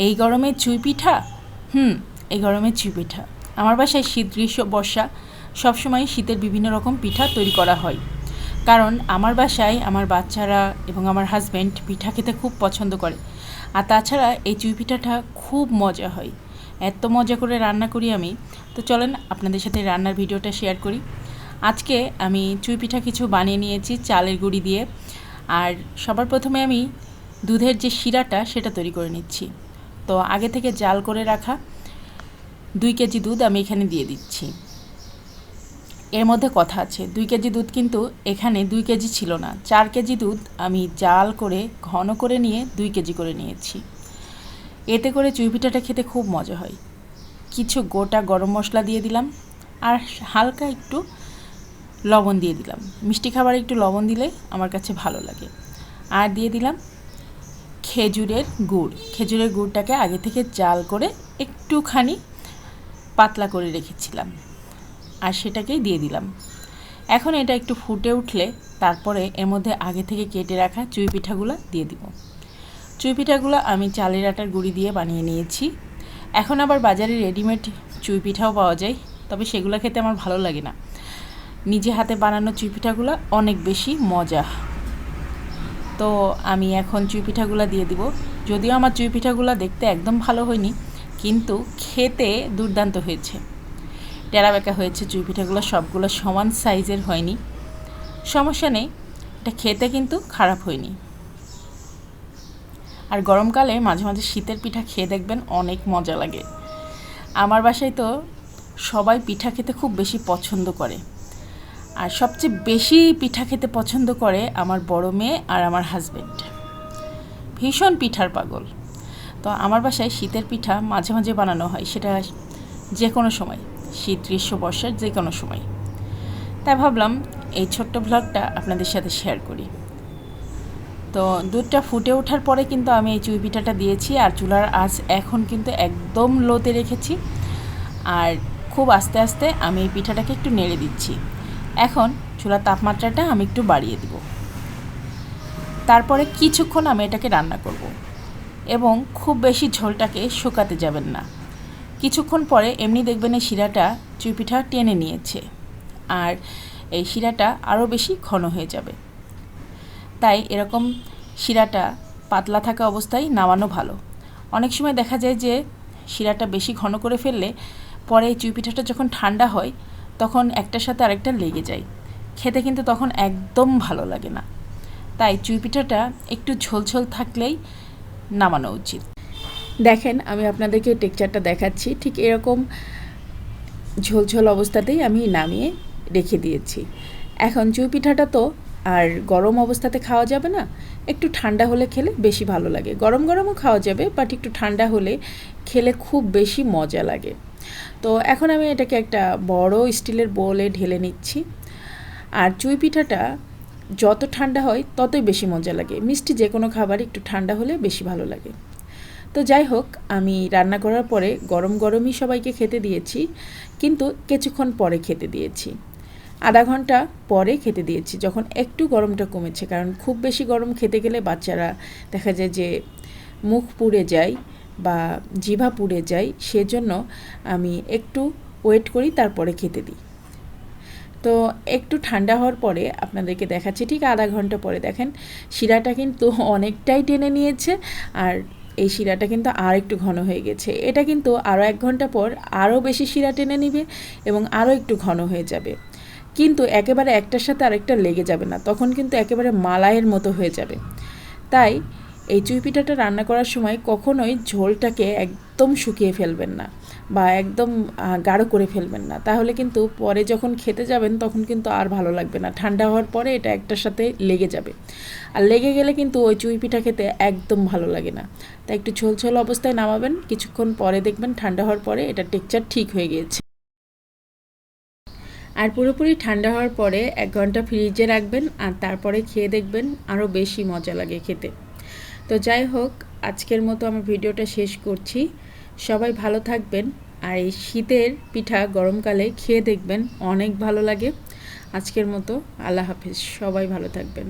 এই গরমে চুই পিঠা, এই গরমে চুই পিঠা। আমার বাসায় শীত গ্রীষ্ম বর্ষা সবসময় শীতের বিভিন্ন রকম পিঠা তৈরি করা হয়, কারণ আমার বাসায় আমার বাচ্চারা এবং আমার হাজব্যান্ড পিঠা খেতে খুব পছন্দ করে। আর তাছাড়া এই চুই পিঠাটা খুব মজা হয়, এত মজা করে রান্না করি আমি। তো চলেন আপনাদের সাথে রান্নার ভিডিওটা শেয়ার করি। আজকে আমি চুই পিঠা কিছু বানিয়ে নিয়েছি চালের গুঁড়ি দিয়ে। আর সবার প্রথমে আমি দুধের যে শিরাটা সেটা তৈরি করে নিচ্ছি। তো আগে থেকে জাল করে রাখা 2 কেজি দুধ আমি এখানে দিয়ে দিচ্ছি। এর মধ্যে কথা আছে, 2 কেজি দুধ কিন্তু এখানে 2 কেজি ছিল না, 4 কেজি দুধ আমি জাল করে ঘন করে নিয়ে 2 কেজি করে নিয়েছি। এতে করে চুই পিঠাটা খেতে খুব মজা হয়। কিছু গোটা গরম মশলা দিয়ে দিলাম, আর হালকা একটু লবণ দিয়ে দিলাম। মিষ্টি খাবারে একটু লবণ দিলে আমার কাছে ভালো লাগে। আর দিয়ে দিলাম খেজুরের গুড়। খেজুরের গুড়টাকে আগে থেকে জাল করে একটুখানি পাতলা করে রেখেছিলাম, আর সেটাকেই দিয়ে দিলাম। এখন এটা একটু ফুটে উঠলে তারপরে এর মধ্যে আগে থেকে কেটে রাখা চুই পিঠাগুলো দিয়ে দিব। চুই পিঠাগুলো আমি চালের আটার গুঁড়ি দিয়ে বানিয়ে নিয়েছি। এখন আবার বাজারে রেডিমেড চুই পিঠাও পাওয়া যায়, তবে সেগুলো খেতে আমার ভালো লাগে না। নিজে হাতে বানানো চুই পিঠাগুলো অনেক বেশি মজা। তো আমি এখন চুই পিঠাগুলো দিয়ে দিব। যদিও আমার চুই পিঠাগুলো দেখতে একদম ভালো হয়নি, কিন্তু খেতে দুর্দান্ত হয়েছে। টেরা বেঁকা হয়েছে চুই পিঠাগুলো, সবগুলো সমান সাইজের হয়নি। সমস্যা নেই, এটা খেতে কিন্তু খারাপ হয়নি। আর গরমকালে মাঝে মাঝে শীতের পিঠা খেয়ে দেখবেন অনেক মজা লাগে। আমার বাসায় তো সবাই পিঠা খেতে খুব বেশি পছন্দ করে, আর সবচেয়ে বেশি পিঠা খেতে পছন্দ করে আমার বড় মেয়ে আর আমার হাজব্যান্ড। ভীষণ পিঠার পাগল। তো আমার বাসায় শীতের পিঠা মাঝে মাঝে বানানো হয়, সেটা যে কোনো সময়, শীত গ্রীষ্ম বর্ষার যে কোনো সময়। তাই ভাবলাম এই ছোট্ট ভ্লগটা আপনাদের সাথে শেয়ার করি। তো দুধটা ফুটে ওঠার পরে কিন্তু আমি এই চুই পিঠাটা দিয়েছি, আর চুলার আঁচ এখন কিন্তু একদম লোতে রেখেছি। আর খুব আস্তে আস্তে আমি এই পিঠাটাকে একটু নেড়ে দিচ্ছি। এখন চুলার তাপমাত্রাটা আমি একটু বাড়িয়ে দিব। তারপরে কিছুক্ষণ আমি এটাকে রান্না করব, এবং খুব বেশি ঝোলটাকে শুকাতে যাবেন না। কিছুক্ষণ পরে এমনি দেখবেন এই শিরাটা চুই পিঠা টেনে নিয়েছে, আর এই শিরাটা আরও বেশি ঘন হয়ে যাবে। তাই এরকম শিরাটা পাতলা থাকা অবস্থায় নামানো ভালো। অনেক সময় দেখা যায় যে শিরাটা বেশি ঘন করে ফেললে পরে এই চুই পিঠাটা যখন ঠান্ডা হয় তখন একটার সাথে আরেকটা লেগে যায়, খেতে কিন্তু তখন একদম ভালো লাগে না। তাই চুই পিঠাটা একটু ঝোলঝোল থাকলেই নামানো উচিত। দেখেন আমি আপনাদেরকে টেক্সচারটা দেখাচ্ছি, ঠিক এরকম ঝোলঝোল অবস্থাতেই আমি নামিয়ে রেখে দিয়েছি। এখন চুই পিঠাটা তো আর গরম অবস্থাতে খাওয়া যাবে না, একটু ঠান্ডা হলে খেলে বেশি ভালো লাগে। গরম গরমও খাওয়া যাবে, বাট একটু ঠান্ডা হলে খেলে খুব বেশি মজা লাগে। তো এখন আমি এটাকে একটা বড় স্টিলের বোলে ঢেলে নিচ্ছি। আর চুই পিঠাটা যত ঠান্ডা হয় ততই বেশি মজা লাগে। মিষ্টি যে কোনো খাবার একটু ঠান্ডা হলে বেশি ভালো লাগে। তো যাই হোক, আমি রান্না করার পরে গরম গরমই সবাইকে খেতে দিয়েছি, কিন্তু কিছুক্ষণ পরে খেতে দিয়েছি, আধা ঘন্টা পরে খেতে দিয়েছি, যখন একটু গরমটা কমেছে। কারণ খুব বেশি গরম খেতে গেলে বাচ্চারা দেখা যায় যে মুখ পুড়ে যায় বা জিভা পুড়ে যায়, সেজন্য আমি একটু ওয়েট করি, তারপরে খেতে দিই। তো একটু ঠান্ডা হওয়ার পরে আপনাদেরকে দেখাচ্ছি, ঠিক আধা ঘন্টা পরে দেখেন শিরাটা কিন্তু অনেকটাই টেনে নিয়েছে, আর এই শিরাটা কিন্তু আর একটু ঘন হয়ে গেছে। এটা কিন্তু আরও 1 ঘন্টা পর আরও বেশি শিরা টেনে নিবে এবং আরও একটু ঘন হয়ে যাবে, কিন্তু একেবারে একটার সাথে আরেকটা লেগে যাবে না, তখন কিন্তু একেবারে মালাইয়ের মতো হয়ে যাবে। তাই এই চুই পিঠাটা রান্না করার সময় কখনোই ঝোলটাকে একদম শুকিয়ে ফেলবেন না বা একদম গাঢ় করে ফেলবেন না, তাহলে কিন্তু পরে যখন খেতে যাবেন তখন কিন্তু আর ভালো লাগবে না। ঠান্ডা হওয়ার পরে এটা একটার সাথে লেগে যাবে, আর লেগে গেলে কিন্তু ওই চুই পিঠা খেতে একদম ভালো লাগে না। তাই একটু ঝোলঝোল অবস্থায় নামাবেন, কিছুক্ষণ পরে দেখবেন ঠান্ডা হওয়ার পরে এটা টেক্সচার ঠিক হয়ে গিয়েছে। আর পুরোপুরি ঠান্ডা হওয়ার পরে 1 ঘন্টা ফ্রিজে রাখবেন, আর তারপরে খেয়ে দেখবেন আরও বেশি মজা লাগে খেতে। তো যাই হোক, আজকের মতো আমার ভিডিওটা শেষ করছি। সবাই ভালো থাকবেন, আর এই শীতের পিঠা গরমকালে খেয়ে দেখবেন অনেক ভালো লাগে। আজকের মতো আল্লাহ হাফেজ, সবাই ভালো থাকবেন।